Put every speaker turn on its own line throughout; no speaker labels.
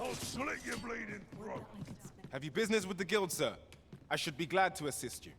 I'll slit your bleeding throat.
Have you business with the guild, sir? I should be glad to assist you.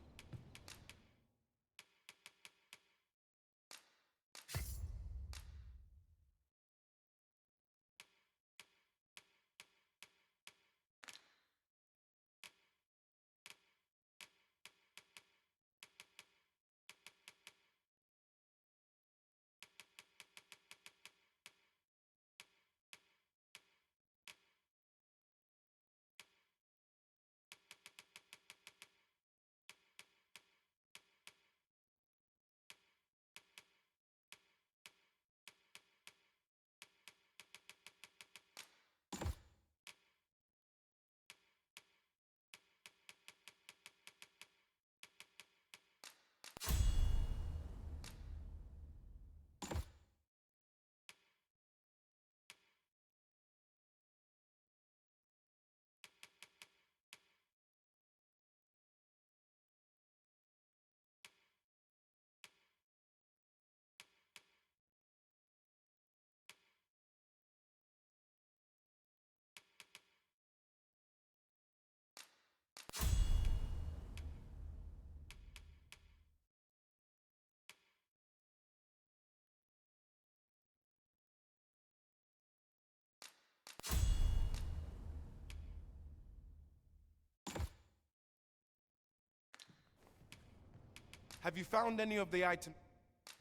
Have you found any of the items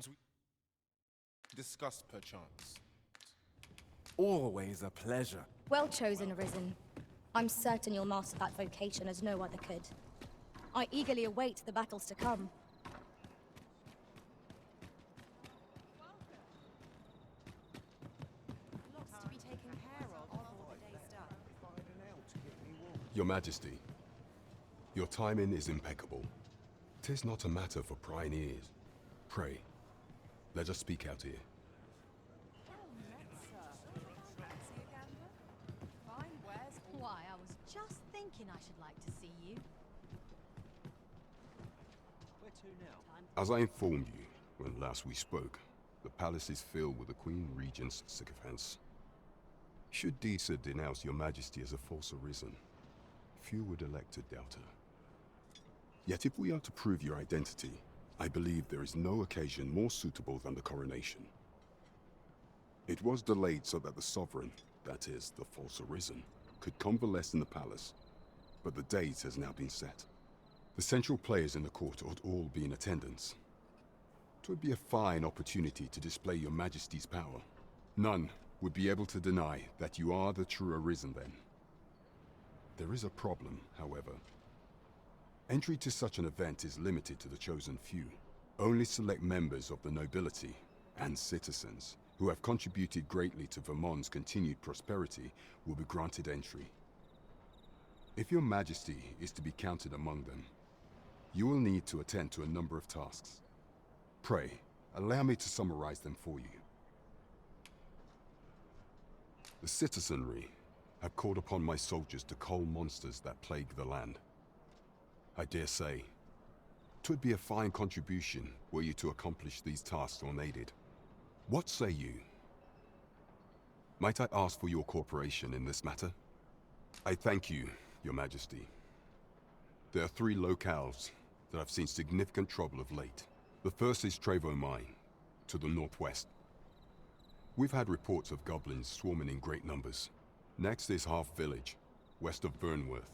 we discussed, perchance?
Always a pleasure.
Well chosen, Arisen. I'm certain you'll master that vocation as no other could. I eagerly await the battles to come.
Your Majesty, your timing is impeccable. 'Tis not a matter for prying ears. Pray, let us speak out here.
Why, I was just thinking I should like to see you.
Where to now?
As I informed you when last we spoke, the palace is filled with the Queen Regent's sycophants. Should Disa denounce your Majesty as a false arisen, few would elect to doubt her. Yet if we are to prove your identity, I believe there is no occasion more suitable than the coronation. It was delayed so that the sovereign, that is, the false arisen, could convalesce in the palace, but the date has now been set. The central players in the court ought all be in attendance. 'Twould be a fine opportunity to display your Majesty's power. None would be able to deny that you are the true arisen then. There is a problem, however. Entry to such an event is limited to the chosen few. Only select members of the nobility and citizens who have contributed greatly to Vermont's continued prosperity will be granted entry. If your Majesty is to be counted among them, you will need to attend to a number of tasks. Pray, allow me to summarize them for you. The citizenry have called upon my soldiers to cull monsters that plague the land. I dare say, 'twould be a fine contribution were you to accomplish these tasks unaided. What say you? Might I ask for your cooperation in this matter? I thank you, Your Majesty. There are 3 locales that have seen significant trouble of late. The first is Trevo Mine, to the northwest. We've had reports of goblins swarming in great numbers. Next is Half Village, west of Burnworth.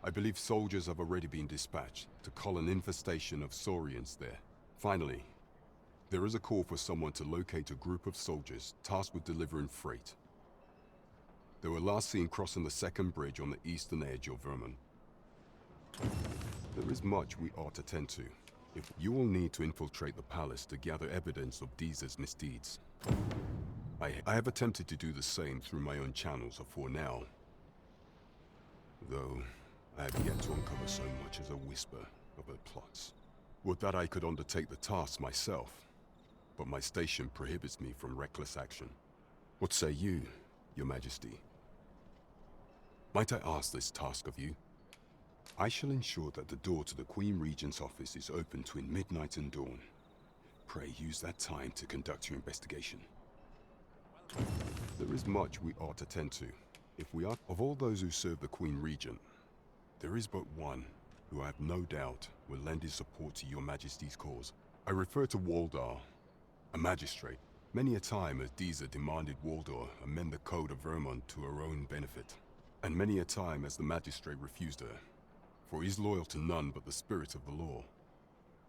I believe soldiers have already been dispatched to cull an infestation of saurians there. Finally, there is a call for someone to locate a group of soldiers tasked with delivering freight. They were last seen crossing the second bridge on the eastern edge of Vermont. There is much we ought to tend to. If you will need to infiltrate the palace to gather evidence of Deeza's misdeeds. I have attempted to do the same through my own channels afore now. Though, I have yet to uncover so much as a whisper of her plots. Would that I could undertake the task myself, but my station prohibits me from reckless action. What say you, Your Majesty? Might I ask this task of you? I shall ensure that the door to the Queen Regent's office is open between midnight and dawn. Pray use that time to conduct your investigation. There is much we ought to tend to. If we are of all those who serve the Queen Regent, there is but one who I have no doubt will lend his support to Your Majesty's cause. I refer to Waldar, a magistrate. Many a time has Disa demanded Waldar amend the Code of Vermont to her own benefit. And many a time has the magistrate refused her, for he is loyal to none but the spirit of the law.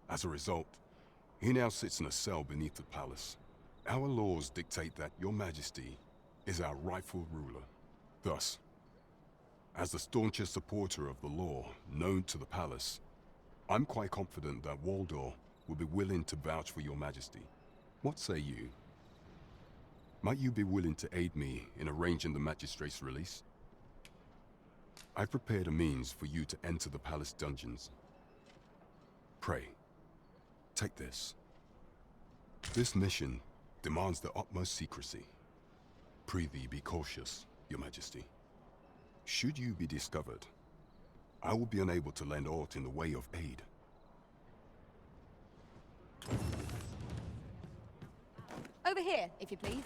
As a result, he now sits in a cell beneath the palace. Our laws dictate that Your Majesty is our rightful ruler. Thus, as the staunchest supporter of the law known to the palace, I'm quite confident that Waldor will be willing to vouch for Your Majesty. What say you? Might you be willing to aid me in arranging the magistrate's release? I've prepared a means for you to enter the palace dungeons. Pray, take this. This mission demands the utmost secrecy. Prithee be cautious, Your Majesty. Should you be discovered, I will be unable to lend aught in the way of aid.
Over here, if you please.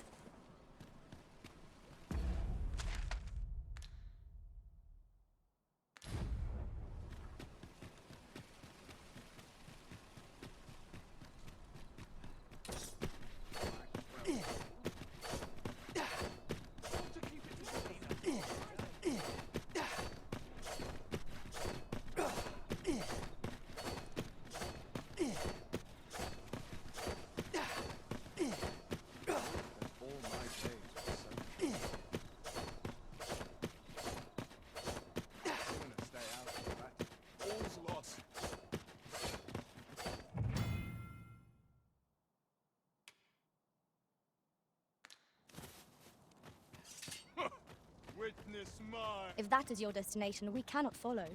If that is your destination, we cannot follow.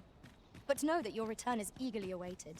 But know that your return is eagerly awaited.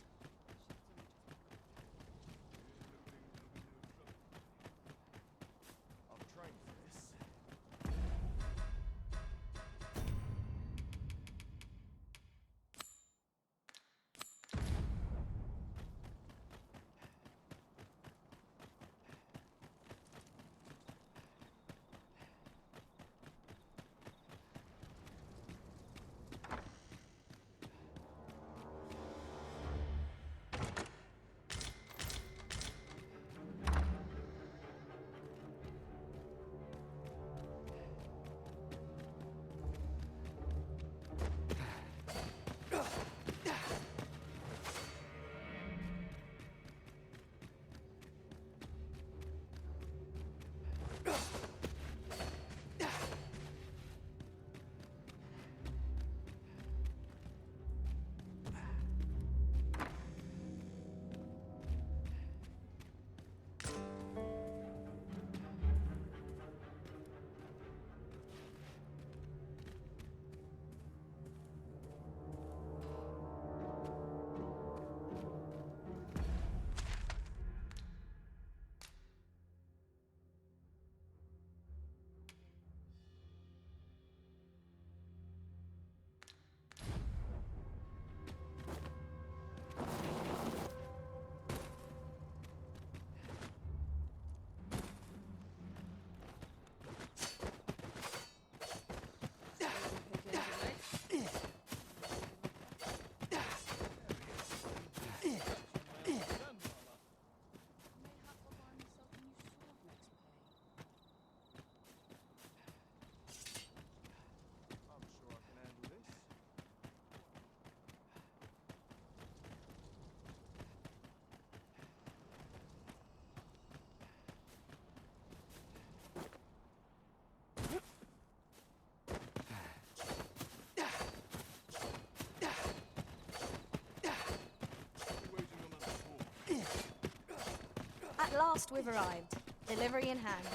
At last we've arrived, delivery in hand.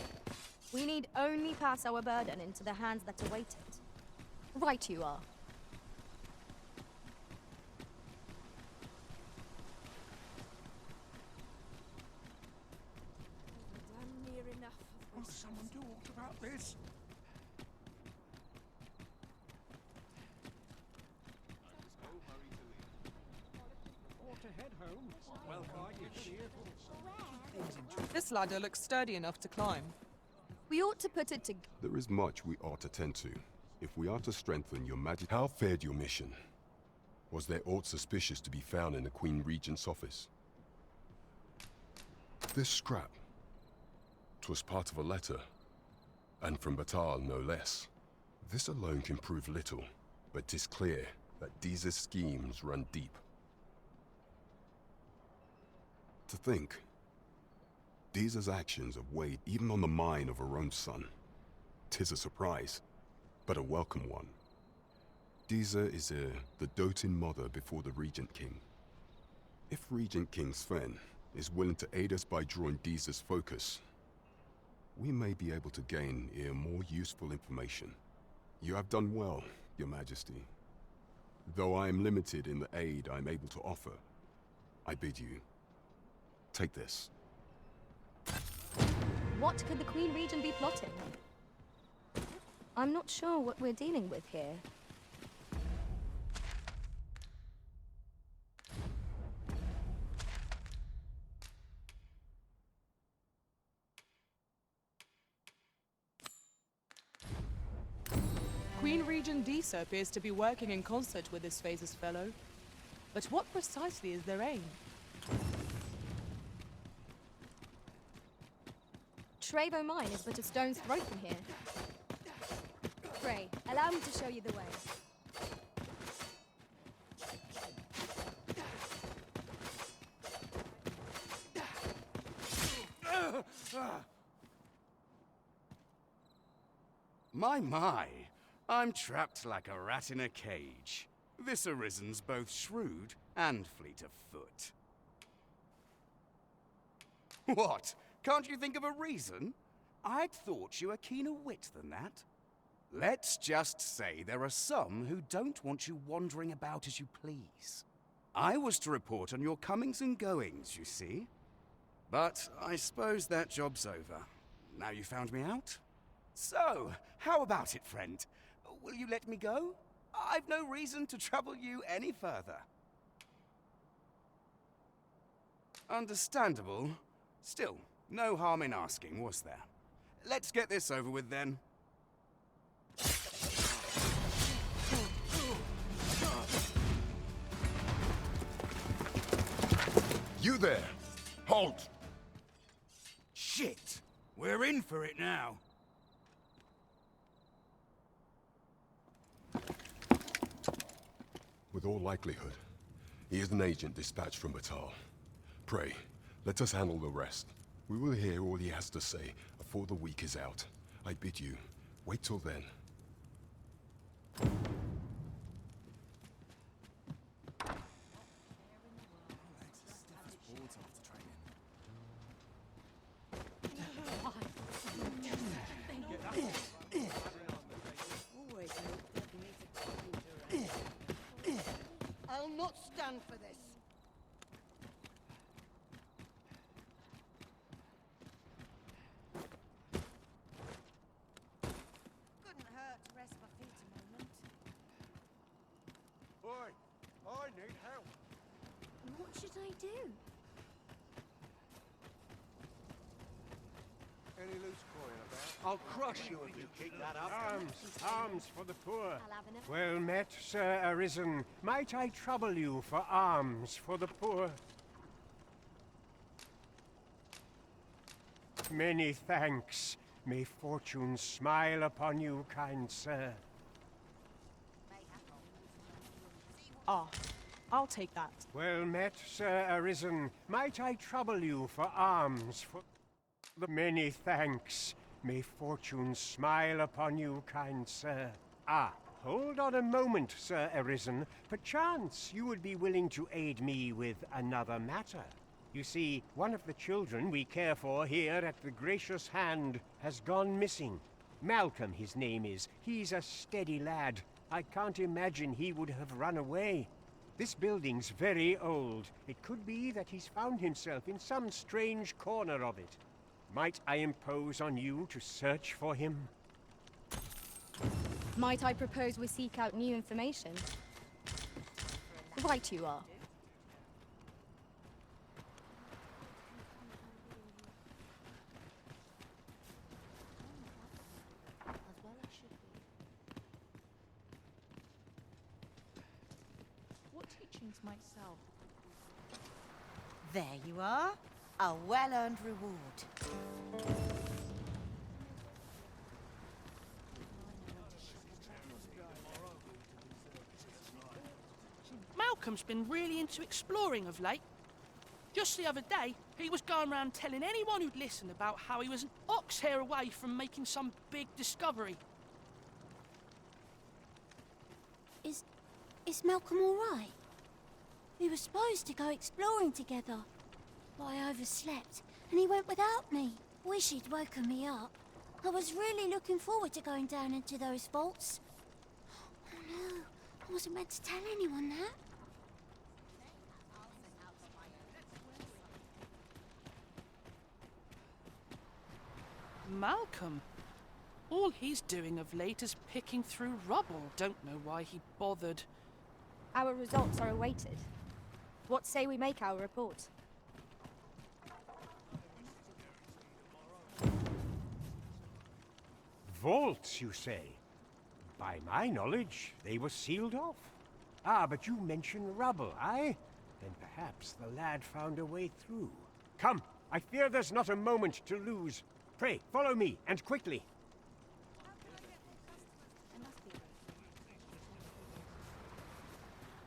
We need only pass our burden into the hands that await it. Right you are.
Damn near enough of this.
someone do aught about this?
Or to head home. Well,
This ladder looks sturdy enough to climb.
We ought to put it to...
There is much we ought to tend to. If we are to strengthen your majesty... How fared your mission? Was there aught suspicious to be found in the Queen Regent's office? This scrap. 'Twas part of a letter. And from Batal, no less. This alone can prove little, but 'tis clear that these schemes run deep. To think, Deeza's actions have weighed even on the mind of her own son. 'Tis a surprise, but a welcome one. Deeza is the doting mother before the Regent King. If Regent King Sven is willing to aid us by drawing Deeza's focus, we may be able to gain more useful information. You have done well, Your Majesty. Though I am limited in the aid I'm able to offer, I bid you, take this.
What could the Queen Regent be plotting? I'm not sure what we're dealing with here.
Queen Regent Deesa appears to be working in concert with this Phases fellow. But what precisely is their aim?
Trevo Mine is but a stone's throw from here. Pray, allow me to show you the way.
My, I'm trapped like a rat in a cage. This Arisen's both shrewd and fleet of foot. What? Can't you think of a reason? I'd thought you were keener wit than that. Let's just say there are some who don't want you wandering about as you please. I was to report on your comings and goings, you see. But I suppose that job's over. Now you found me out? So, how about it, friend? Will you let me go? I've no reason to trouble you any further. Understandable. Still, no harm in asking, was there? Let's get this over with then.
You there! Halt!
Shit! We're in for it now.
With all likelihood, he is an agent dispatched from Batal. Pray, let us handle the rest. We will hear all he has to say before the week is out. I bid you, wait till then.
I'll not stand for this. Couldn't hurt to rest my feet a moment.
Oi, I need help.
What should I do?
Any loose coin about?
I'll crush you if you keep that up.
Arms for the poor.
I'll have enough.
Well met, Sir Arisen. Might I trouble you for alms for the poor? Many thanks. May fortune smile upon you, kind sir.
Ah, I'll take that.
Well met, Sir Arisen. Might I trouble you for alms for... Many thanks. May fortune smile upon you, kind sir. Ah, hold on a moment, Sir Arisen. Perchance you would be willing to aid me with another matter. You see, one of the children we care for here at the Gracious Hand has gone missing. Malcolm, his name is. He's a steady lad. I can't imagine he would have run away. This building's very old. It could be that he's found himself in some strange corner of it. Might I impose on you to search for him?
Might I propose we seek out new information? Right you are.
What teachings might sell?
There you are. A well-earned reward.
Malcolm's been really into exploring of late. Just the other day, he was going around telling anyone who'd listen about how he was an ox hair away from making some big discovery.
Is Malcolm all right? We were supposed to go exploring together, but I overslept, and he went without me. Wish he'd woken me up. I was really looking forward to going down into those vaults. Oh no, I wasn't meant to tell anyone that.
Malcolm? All he's doing of late is picking through rubble. Don't know why he bothered.
Our results are awaited. What say we make our report?
Vaults, you say? By my knowledge, they were sealed off. Ah, but you mentioned rubble, aye? Then perhaps the lad found a way through. Come, I fear there's not a moment to lose. Pray, follow me, and quickly.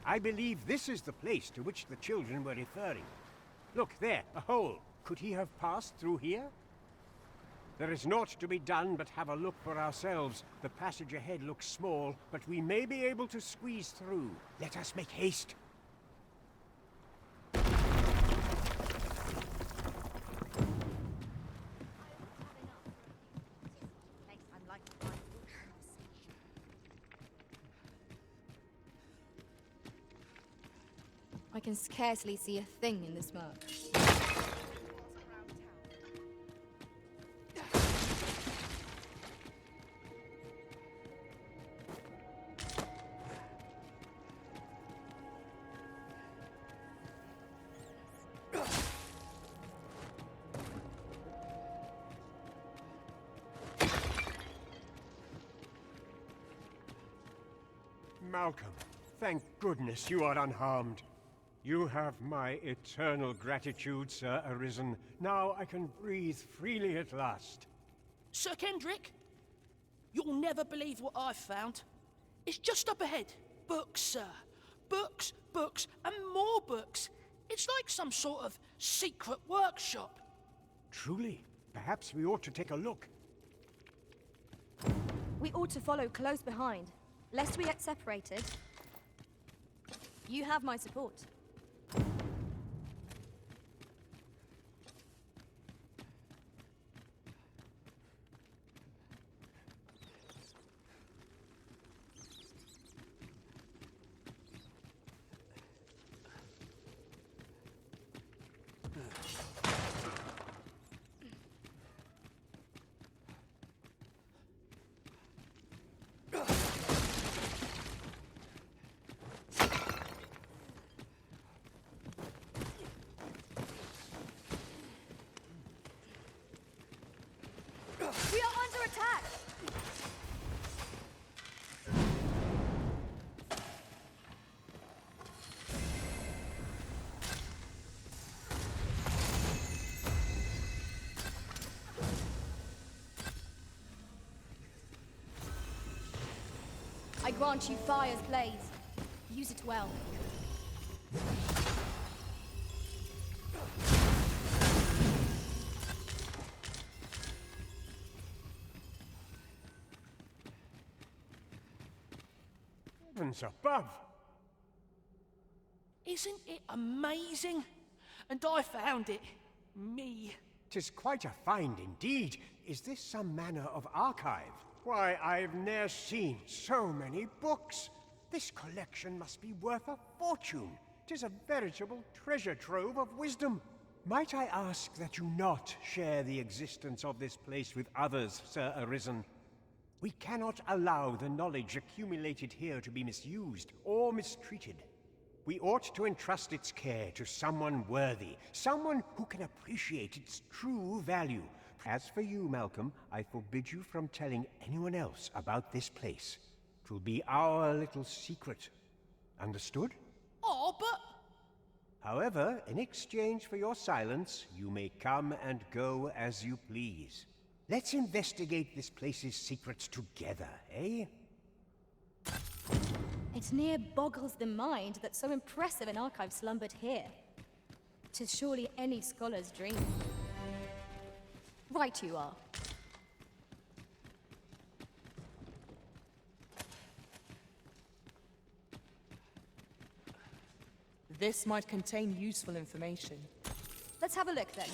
I believe this is the place to which the children were referring. Look, there, a hole. Could he have passed through here? There is naught to be done but have a look for ourselves. The passage ahead looks small, but we may be able to squeeze through. Let us make haste.
I can scarcely see a thing in this murk.
Malcolm, thank goodness you are unharmed. You have my eternal gratitude, Sir Arisen. Now I can breathe freely at last.
Sir Kendrick, you'll never believe what I've found. It's just up ahead. Books, sir. Books, books, and more books. It's like some sort of secret workshop.
Truly? Perhaps we ought to take a look.
We ought to follow close behind, lest we get separated. You have my support. We are under attack! I grant you fire's blaze. Use it well.
Heavens above!
Isn't it amazing? And I found it. Me.
'Tis quite a find indeed. Is this some manner of archive? Why, I've ne'er seen so many books. This collection must be worth a fortune. 'Tis a veritable treasure trove of wisdom. Might I ask that you not share the existence of this place with others, Sir Arisen? We cannot allow the knowledge accumulated here to be misused or mistreated. We ought to entrust its care to someone worthy, someone who can appreciate its true value. As for you, Malcolm, I forbid you from telling anyone else about this place. 'Twill be our little secret. Understood?
Oh, but...
However, in exchange for your silence, you may come and go as you please. Let's investigate this place's secrets together, eh?
It near boggles the mind that so impressive an archive slumbered here. 'Tis surely any scholar's dream. Right you are.
This might contain useful information.
Let's have a look then.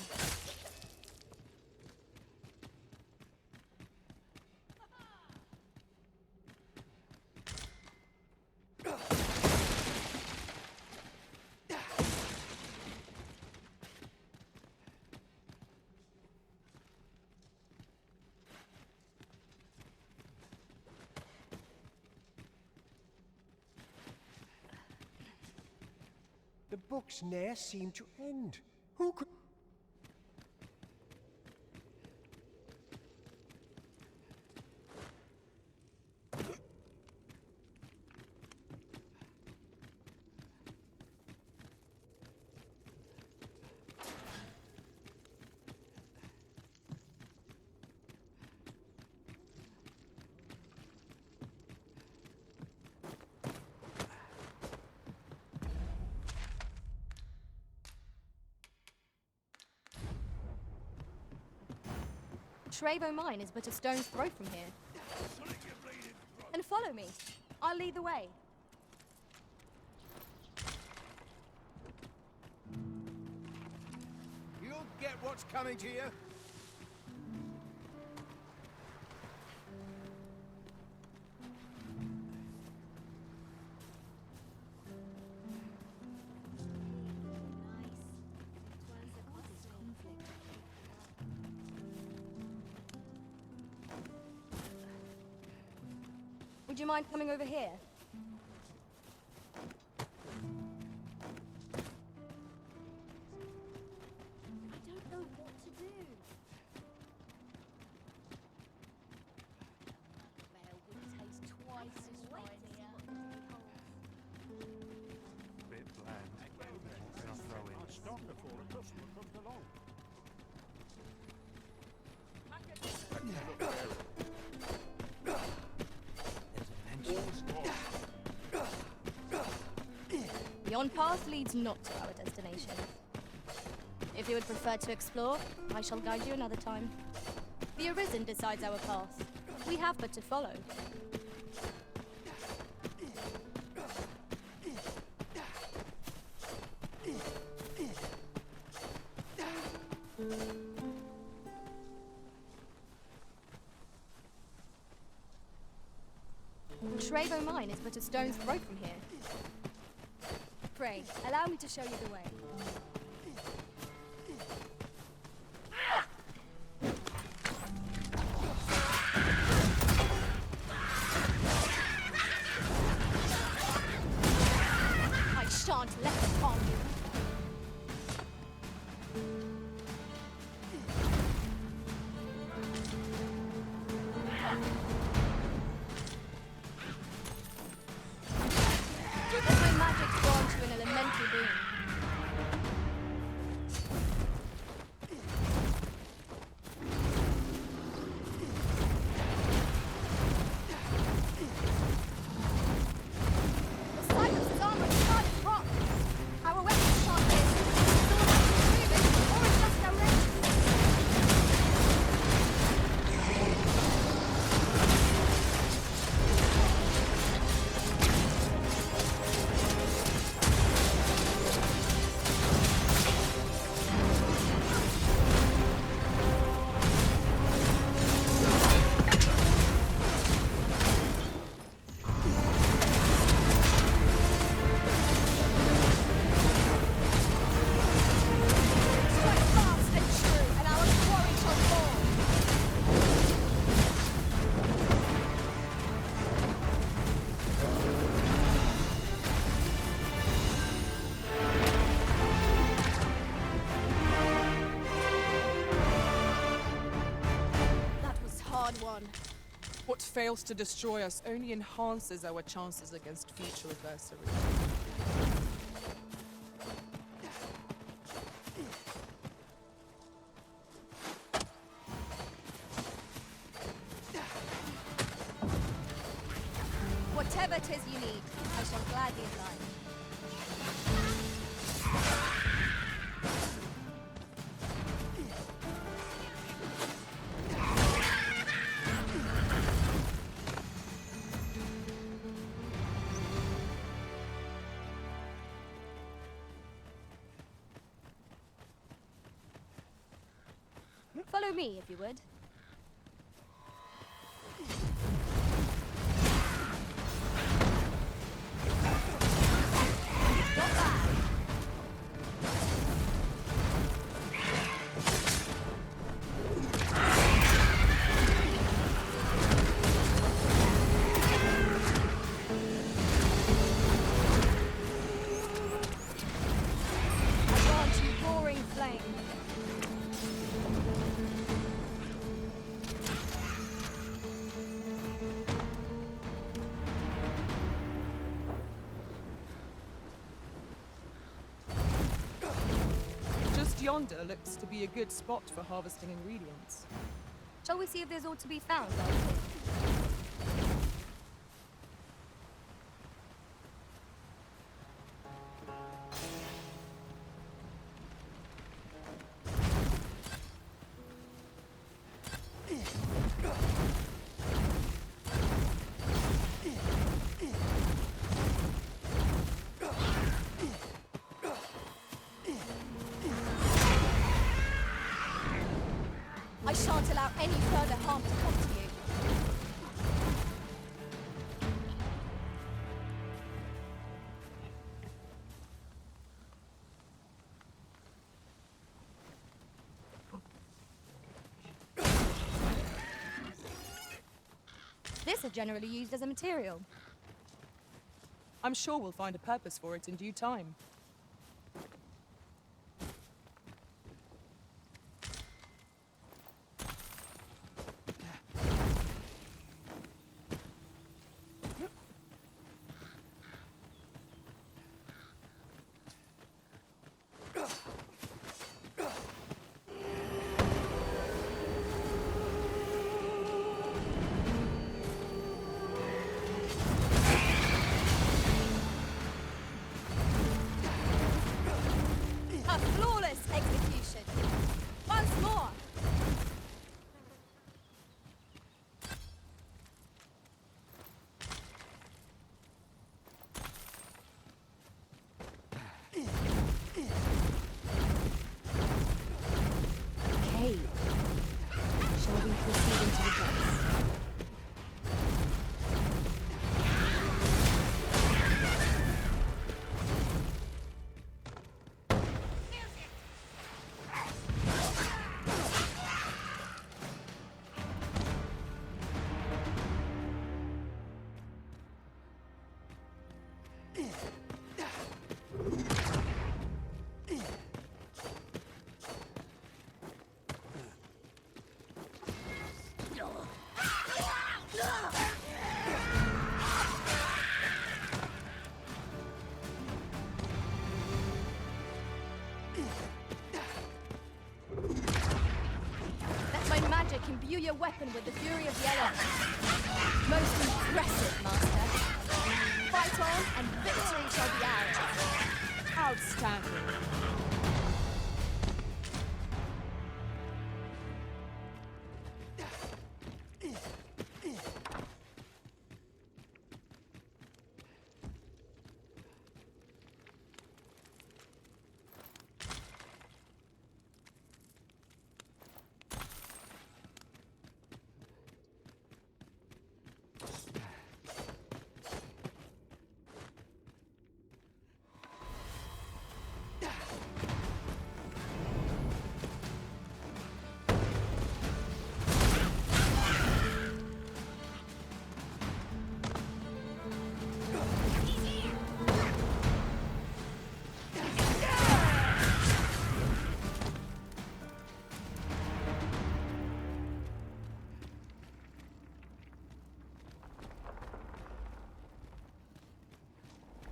The books ne'er seem to end. Who could...
Trevo Mine is but a stone's throw from here. And follow me. I'll lead the way.
You'll get what's coming to you.
Would you mind coming over here?
I don't know what to do.
Bell would taste twice as fine here.
Bit bland. I'll throw in. I'll stop before a customer comes along.
Yon path leads not to our destination. If you would prefer to explore, I shall guide you another time. The Arisen decides our path. We have but to follow. Trevo Mine is but a stone's throw from here. Pray, allow me to show you the way. I shan't let them harm you. Let my magic grant you an elemental boon. one.
What fails to destroy us only enhances our chances against future adversaries.
Whatever 'tis you need, I shall gladly oblige. Follow me, if you would. Not bad. I grant you roaring flame.
Just yonder looks to be a good spot for harvesting ingredients.
Shall we see if there's aught to be found, Dorothy? I shan't allow any further harm to come to you. This is generally used as a material.
I'm sure we'll find a purpose for it in due time.
A flawless execution. Once more. Okay. Shall we proceed into the depths? Let my magic imbue your weapon with the fury of the elements. Most impressive, Master. Fight on, and victory shall be ours.
Outstanding.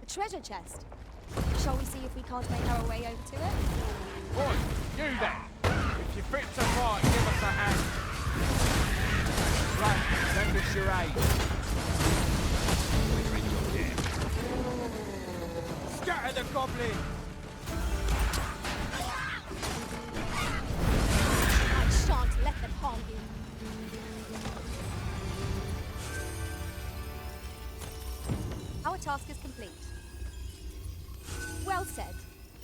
A treasure chest. Shall we see if we can't make our way over to it?
Oi, you then! If you're fit to fight, give us a hand. Right, lend us your aid. Scatter the goblin!
I shan't let them harm you. Our task is complete. Well said.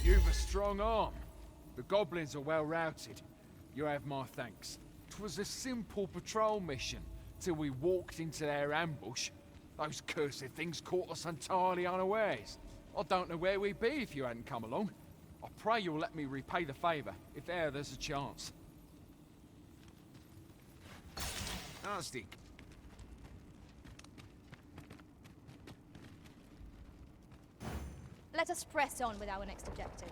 You've a strong arm. The goblins are well routed. You have my thanks. 'Twas a simple patrol mission, till we walked into their ambush. Those cursed things caught us entirely unawares. I don't know where we'd be if you hadn't come along. I pray you'll let me repay the favour, if e'er there's a chance.
Nasty.
Let us press on with our next objective.